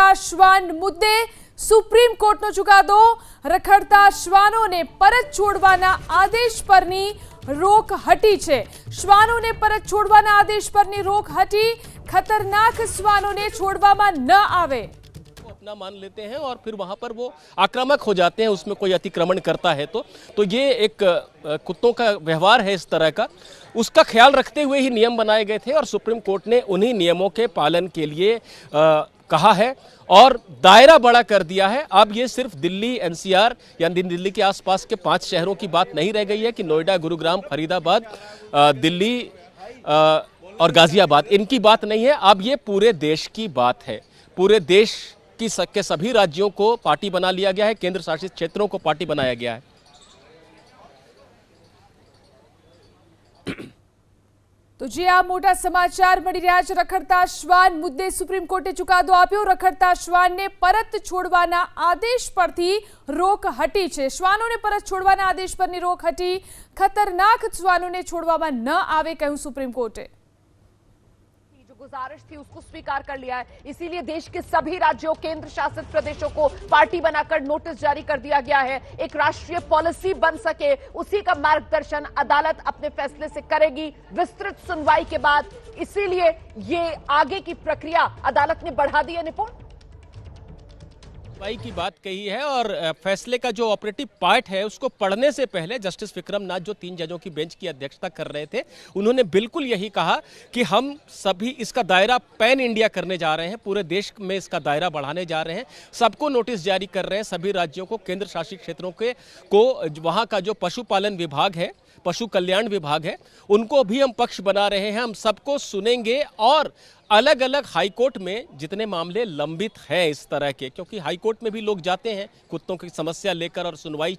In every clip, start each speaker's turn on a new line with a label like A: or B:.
A: રખડતા શ્વાન મુદ્દે સુપ્રીમ કોર્ટનો ચુકાદો। રખડતા શ્વાનોને પરત છોડવાના આદેશ પરની રોક હટી છે। શ્વાનોને પરત છોડવાના આદેશ પરની રોક હટી। ખતરનાક શ્વાનોને છોડવામાં ન આવે।
B: अपना मान लेते हैं और फिर वहाँ पर वो आक्रामक हो जाते हैं, उसमें कोई अतिक्रमण करता है तो ये एक कुत्तों का व्यवहार है इस तरह का। उसका ख्याल रखते हुए ही नियम बनाए गए थे और सुप्रीम कोर्ट ने उन्हीं नियमों के पालन के लिए कहा है और दायरा बड़ा कर दिया है। अब ये सिर्फ दिल्ली एनसीआर यानी दिल्ली के आसपास के 5 शहरों की बात नहीं रह गई है कि नोएडा, गुरुग्राम, फरीदाबाद, दिल्ली और गाजियाबाद, इनकी बात नहीं है। अब ये पूरे देश की बात है। पूरे देश के सभी राज्यों को पार्टी बना लिया गया है, केंद्र शासित क्षेत्रों को पार्टी बनाया गया है।
A: तो जी आ मोटा समाचार मળી રહ્યા છે। રખડતા શ્વાન મુદ્દે સુપ્રીમ કોર્ટે ચુકાદો આપ્યો। રખડતા શ્વાનને પરત છોડવાના આદેશ પરથી રોક હટી છે। શ્વાનોને પરત છોડવાના આદેશ પરની રોક હટી। ખતરનાક શ્વાનોને છોડવામાં ન આવે કહ્યું સુપ્રીમ કોર્ટે।
C: गुजारिश थी उसको स्वीकार कर लिया है, इसीलिए देश के सभी राज्यों, केंद्र शासित प्रदेशों को पार्टी बनाकर नोटिस जारी कर दिया गया है। एक राष्ट्रीय पॉलिसी बन सके उसी का मार्गदर्शन अदालत अपने फैसले से करेगी विस्तृत सुनवाई के बाद। इसीलिए ये आगे की प्रक्रिया अदालत ने बढ़ा दी है। निपुण
B: की बात कही है और फैसले का जो ऑपरेटिव पार्ट है उसको पढ़ने से पहले जस्टिस विक्रम नाथ, जो 3 जजों की बेंच की अध्यक्षता कर रहे थे, उन्होंने बिल्कुल यही कहा कि हम सभी इसका दायरा पैन इंडिया करने जा रहे हैं, पूरे देश में इसका दायरा बढ़ाने जा रहे हैं। सबको नोटिस जारी कर रहे हैं, सभी राज्यों को, केंद्र शासित क्षेत्रों को वहाँ का जो पशुपालन विभाग है, पशु कल्याण विभाग है, उनको भी हम पक्ष बना रहे हैं। हम सबको सुनेंगे और अलग अलग हाईकोर्ट में जितने मामले लंबित हैं इस तरह के, क्योंकि हाईकोर्ट में भी लोग जाते हैं कुत्तों की समस्या लेकर और सुनवाई,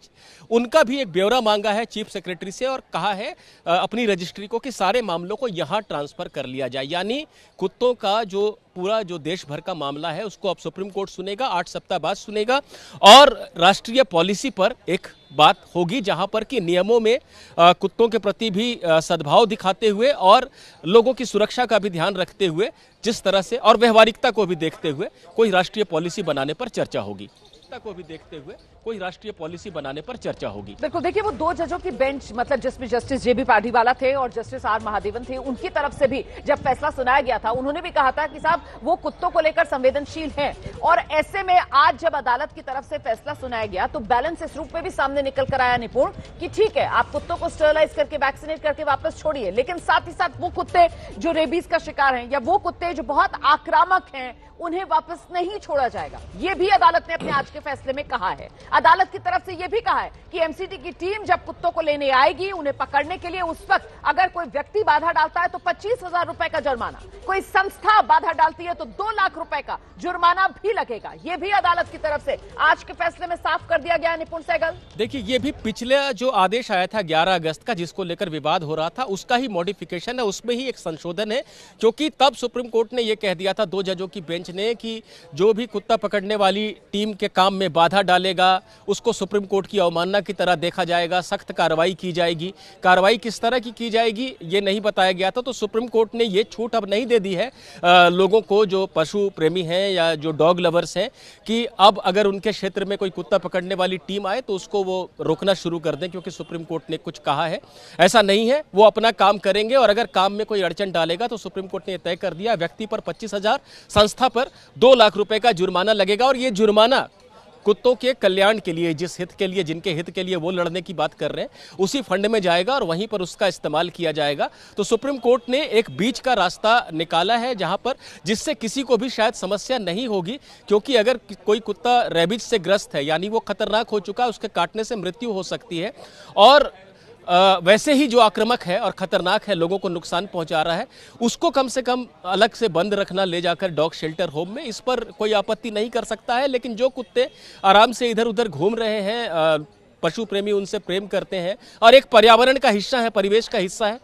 B: उनका भी एक ब्यौरा मांगा है चीफ सेक्रेटरी से और कहा है अपनी रजिस्ट्री को कि सारे मामलों को यहाँ ट्रांसफर कर लिया जाए। यानी कुत्तों का जो पूरा जो देश भर का मामला है उसको अब सुप्रीम कोर्ट सुनेगा, 8 सप्ताह बाद सुनेगा और राष्ट्रीय पॉलिसी पर एक बात होगी जहां पर कि नियमों में कुत्तों के प्रति भी सद्भाव दिखाते हुए और लोगों की सुरक्षा का भी ध्यान रखते हुए, जिस तरह से और व्यवहारिकता को भी देखते हुए कोई राष्ट्रीय पॉलिसी बनाने पर चर्चा होगी। को भी देखते हुए कोई राष्ट्रीय पॉलिसी बनाने पर चर्चा होगी।
C: बिल्कुल, देखिए वो 2 जजों की बेंच, मतलब जिसमें जस्टिस जेबी पार्टीवाला थे और जस्टिस आर महादेवन थे, उनकी तरफ से भी जब फैसला सुनाया गया था उन्होंने भी कहा था कि साहब वो कुत्तों को लेकर संवेदनशील हैं। और ऐसे में आज जब अदालत की तरफ से फैसला सुनाया गया तो बैलेंस इस रूप में भी सामने निकल कर आया निपुण कि ठीक है, आप कुत्तों को स्टरलाइज करके वैक्सीनेट करके वापस छोड़िए, लेकिन साथ ही साथ वो कुत्ते जो रेबीज का शिकार हैं या वो कुत्ते जो बहुत आक्रामक हैं उन्हें वापस नहीं छोड़ा जाएगा। यह भी अदालत ने अपने आज के फैसले में कहा है। अदालत की तरफ से यह भी कहा है कि एमसीटी की टीम जब कुत्तों को लेने आएगी, उन्हें पकड़ने के लिए, उस वक्त अगर कोई व्यक्ति बाधा डालता है तो 25,000 रुपए का जुर्माना, कोई संस्था बाधा डालती है तो 2 लाख रुपए का जुर्माना भी लगेगा। यह भी अदालत की तरफ से आज के फैसले में साफ कर दिया गया है। निपुण सहगल,
B: देखिए ये भी पिछले जो आदेश आया था 11 अगस्त का, जिसको लेकर विवाद हो रहा था, उसका ही मॉडिफिकेशन है, उसमें ही एक संशोधन है। क्योंकि तब सुप्रीम कोर्ट ने यह कह दिया था 2 जजों की बेंच ने कि जो भी कुत्ता पकड़ने वाली टीम के काम में बाधा डालेगा उसको सुप्रीम कोर्ट की अवमानना की तरह देखा जाएगा, सख्त कार्रवाई की जाएगी। कार्रवाई किस तरह की जाएगी ये नहीं बताया गया था, तो सुप्रीम कोर्ट ने ये छूट अब नहीं दे दी है लोगों को, जो पशु प्रेमी हैं या जो डॉग लवर्स हैं, कि अब अगर उनके क्षेत्र में कोई कुत्ता पकड़ने वाली टीम आए तो उसको वो रोकना शुरू कर दें, क्योंकि सुप्रीम कोर्ट ने कुछ कहा है। ऐसा नहीं है, वो अपना काम करेंगे और अगर काम में कोई अड़चन डालेगा तो सुप्रीम कोर्ट ने तय कर दिया व्यक्ति पर 25,000, संस्था पर 2 लाख रुपए का जुर्माना लगेगा। और ये जुर्माना कुत्तों के कल्याण के लिए, जिस हित के लिए, जिनके हित के लिए वो लड़ने की बात कर रहे हैं, उसी फंड में जाएगा और वहीं पर उसका इस्तेमाल किया जाएगा। तो सुप्रीम कोर्ट ने एक बीच का रास्ता निकाला है जहां पर जिससे किसी को भी शायद समस्या नहीं होगी, क्योंकि अगर कोई कुत्ता रेबीज से ग्रस्त है यानी वो खतरनाक हो चुका है, उसके काटने से मृत्यु हो सकती है, और वैसे ही जो आक्रामक है और खतरनाक है, लोगों को नुकसान पहुंचा रहा है, उसको कम से कम अलग से बंद रखना, ले जाकर डॉग शेल्टर होम में, इस पर कोई आपत्ति नहीं कर सकता है। लेकिन जो कुत्ते आराम से इधर उधर घूम रहे हैं, पशु प्रेमी उनसे प्रेम करते हैं और एक पर्यावरण का हिस्सा है, परिवेश का हिस्सा है,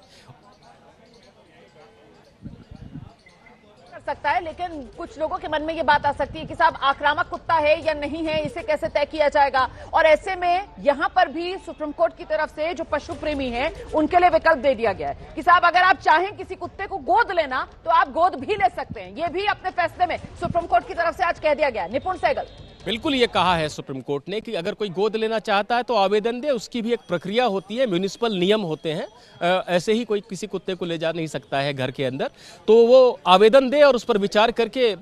C: सकता है, लेकिन कुछ लोगों के मन में ये बात आ सकती है कि साहब आक्रामक कुत्ता है या नहीं है, इसे कैसे तय किया जाएगा। और ऐसे में यहां पर भी सुप्रीम कोर्ट की तरफ से जो पशु प्रेमी हैं उनके लिए विकल्प दे दिया गया है कि साहब अगर आप चाहें किसी कुत्ते को गोद लेना तो आप गोद भी ले सकते हैं। ये भी अपने फैसले में सुप्रीम कोर्ट की तरफ से आज कह दिया गया। निपुण सहगल।
B: बिल्कुल ये कहा है सुप्रीम कोर्ट ने कि अगर कोई गोद लेना चाहता है तो आवेदन दे, उसकी भी एक प्रक्रिया होती है, म्युनिसिपल नियम होते हैं। ऐसे ही कोई किसी कुत्ते को ले जा नहीं सकता है घर के अंदर, तो वो आवेदन दे और उस पर विचार करके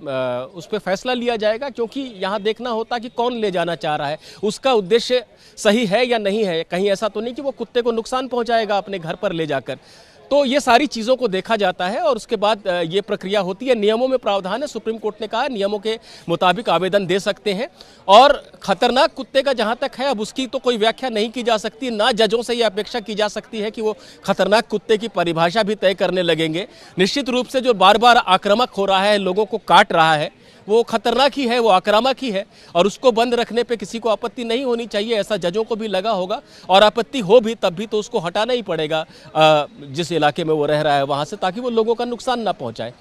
B: उस पर फैसला लिया जाएगा। क्योंकि यहाँ देखना होता कि कौन ले जाना चाह रहा है, उसका उद्देश्य सही है या नहीं है। कहीं ऐसा तो नहीं कि वो कुत्ते को नुकसान पहुंचाएगा अपने घर पर ले जाकर। तो ये सारी चीज़ों को देखा जाता है और उसके बाद ये प्रक्रिया होती है। नियमों में प्रावधान है, सुप्रीम कोर्ट ने कहा नियमों के मुताबिक आवेदन दे सकते हैं। और खतरनाक कुत्ते का जहां तक है, अब उसकी तो कोई व्याख्या नहीं की जा सकती, ना जजों से ये अपेक्षा की जा सकती है कि वो खतरनाक कुत्ते की परिभाषा भी तय करने लगेंगे। निश्चित रूप से जो बार बार आक्रामक हो रहा है, लोगों को काट रहा है, वो खतरनाक ही है, वो आक्रामक ही है और उसको बंद रखने पे किसी को आपत्ति नहीं होनी चाहिए, ऐसा जजों को भी लगा होगा। और आपत्ति हो भी तब भी तो उसको हटाना ही पड़ेगा जिस इलाके में वो रह रहा है वहां से, ताकि वो लोगों का नुकसान ना पहुंचाए।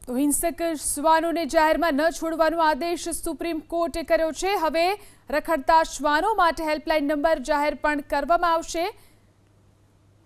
A: તો હિંસક શ્વાનોને જાહેરમાં ન છોડવાનો આદેશ સુપ્રીમ કોર્ટે કર્યો છે। હવે રખડતા શ્વાનો માટે હેલ્પલાઇન નંબર જાહેર પણ કરવામાં આવશે।